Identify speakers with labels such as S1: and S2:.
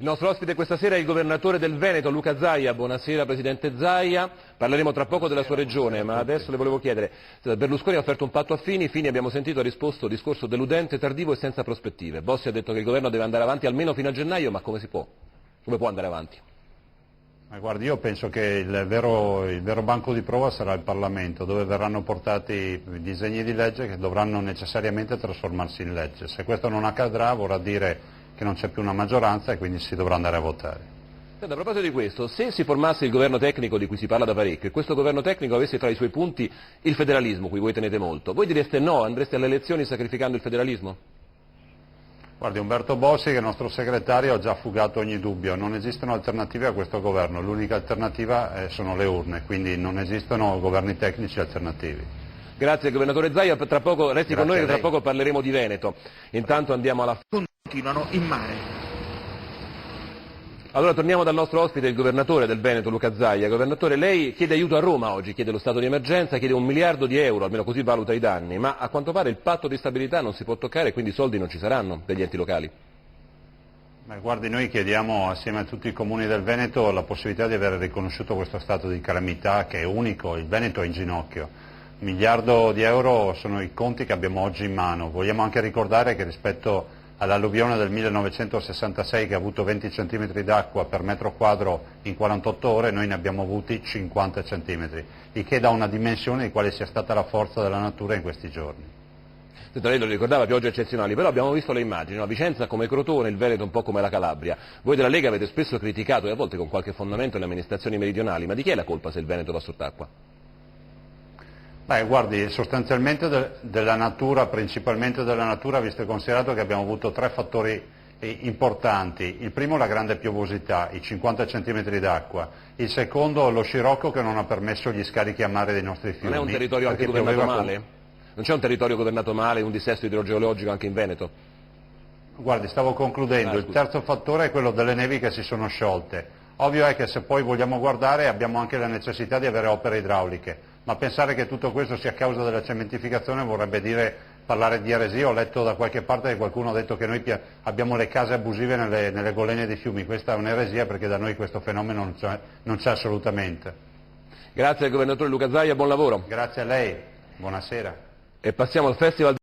S1: Il nostro ospite questa sera è il governatore del Veneto, Luca Zaia. Buonasera Presidente Zaia, parleremo tra poco della sua regione, ma adesso le volevo chiedere, Berlusconi ha offerto un patto a Fini, abbiamo sentito, ha risposto discorso deludente, tardivo e senza prospettive. Bossi ha detto che il governo deve andare avanti almeno fino a gennaio, ma come si può? Come può andare avanti?
S2: Guardi, io penso che il vero banco di prova sarà il Parlamento, dove verranno portati i disegni di legge che dovranno necessariamente trasformarsi in legge. Se questo non accadrà vorrà dire che non c'è più una maggioranza e quindi si dovrà andare a votare.
S1: Senta, a proposito di questo, se si formasse il governo tecnico di cui si parla da parecchio e questo governo tecnico avesse tra i suoi punti il federalismo, cui voi tenete molto, voi direste no, andreste alle elezioni sacrificando il federalismo?
S2: Guardi, Umberto Bossi, che è il nostro segretario, ha già fugato ogni dubbio, non esistono alternative a questo governo, l'unica alternativa sono le urne, quindi non esistono governi tecnici alternativi.
S1: Grazie governatore Zaia, tra poco resti con noi che tra poco parleremo di Veneto. Intanto andiamo alla...
S3: Continuano in mare.
S1: Allora torniamo dal nostro ospite, il governatore del Veneto, Luca Zaia. Governatore, lei chiede aiuto a Roma oggi, chiede lo stato di emergenza, chiede 1 miliardo di euro, almeno così valuta i danni, ma a quanto pare il patto di stabilità non si può toccare e quindi i soldi non ci saranno degli enti locali.
S2: Guardi, noi chiediamo assieme a tutti i comuni del Veneto la possibilità di aver riconosciuto questo stato di calamità che è unico, il Veneto è in ginocchio. 1 miliardo di euro sono i conti che abbiamo oggi in mano. Vogliamo anche ricordare che rispetto all'alluvione del 1966 che ha avuto 20 cm d'acqua per metro quadro in 48 ore, noi ne abbiamo avuti 50 cm, il che dà una dimensione di quale sia stata la forza della natura in questi giorni.
S1: Senta, lei lo ricordava, piogge eccezionali, però abbiamo visto le immagini, no? Vicenza come Crotone, il Veneto un po' come la Calabria. Voi della Lega avete spesso criticato, e a volte con qualche fondamento, le amministrazioni meridionali, ma di chi è la colpa se il Veneto va sott'acqua?
S2: Guardi, sostanzialmente della natura, principalmente della natura, visto e considerato che abbiamo avuto 3 fattori importanti. Il primo la grande piovosità, i 50 cm d'acqua. Il secondo lo scirocco che non ha permesso gli scarichi a mare dei nostri fiumi.
S1: Non è un territorio anche governato male? Non c'è un territorio governato male, un dissesto idrogeologico anche in Veneto?
S2: Guardi, stavo concludendo. Il terzo fattore è quello delle nevi che si sono sciolte. Ovvio è che se poi vogliamo guardare abbiamo anche la necessità di avere opere idrauliche, ma pensare che tutto questo sia a causa della cementificazione vorrebbe dire parlare di eresia. Ho letto da qualche parte che qualcuno ha detto che noi abbiamo le case abusive nelle golenne dei fiumi. Questa è un'eresia perché da noi questo fenomeno non c'è assolutamente.
S1: Grazie al governatore Luca Zaia, buon lavoro.
S2: Grazie a lei, buonasera.
S1: E passiamo al Festival